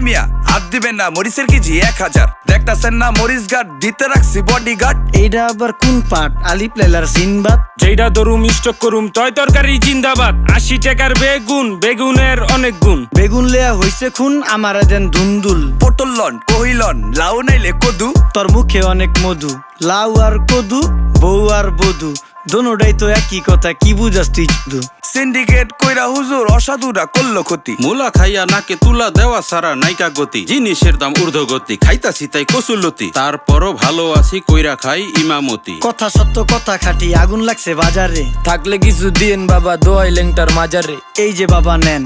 মিয়া হাত দিবেন না, মরিচের কেজি 1000। দেখতাছেন না মরিচ গার্ড দিতে রাখছি বডিগার্ড। এইটা আবার কোন পাট? আলিফ লাইলার সিনবাদ। যেইটা ধরুম স্টক করুম তয় তরকারি জিন্দাবাদ। 80 টাকার বেগুন, বেগুনের অনেক গুণ। বেগুন লেয়া হইছে খুন, আমারে দেন ধুন্দুল। পটল লন কহিলন লাউ নাইলে কদু। তোর মুখে অনেক মধু, লাউ আর কদু, বউ আর বধু, দোনোটাই তো একই কথা, কি বুঝাস তুই শুধু? সিন্ডিকেট কইরা হুজুর অসাধুরা করলো ক্ষতি। মুলা খাইয়া নাকে তুলা দেওয়া সারা নাইকা গতি। জিনিসের দাম ঊর্ধ্বগতি, খাইতাছি তাই কসুলতি। তারপরও ভালো আছি কইরা খাই ইমামতি। কথা সত্য কথা খাঁটি, আগুন লাগছে বাজারে। থাকলে কিছু দিন বাবা, দোয়াই লেংটার মাজারে। এই যে বাবা নেন,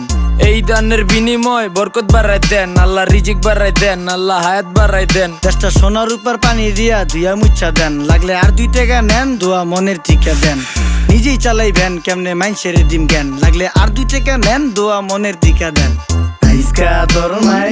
এই দানের বিনিময় বরকত বাড়াই দেন, আল্লাহ রিজিক বাড়াই দেন, আল্লাহ হায়াত বাড়াই দেন। দেশটা সোনার উপর পানি দিয়া ধুইয়া মুচ্ছা দেন। লাগলে আর 2 টাকা নেন, দোয়া মনের টিকা দেন। নিজেই চালাই ভ্যান, কেমনে মাইনসেরে দিম জ্ঞান। লাগলে আর 2 টাকা নেন, দোয়া মনের টিকা দেন। আইসকা তোর নাই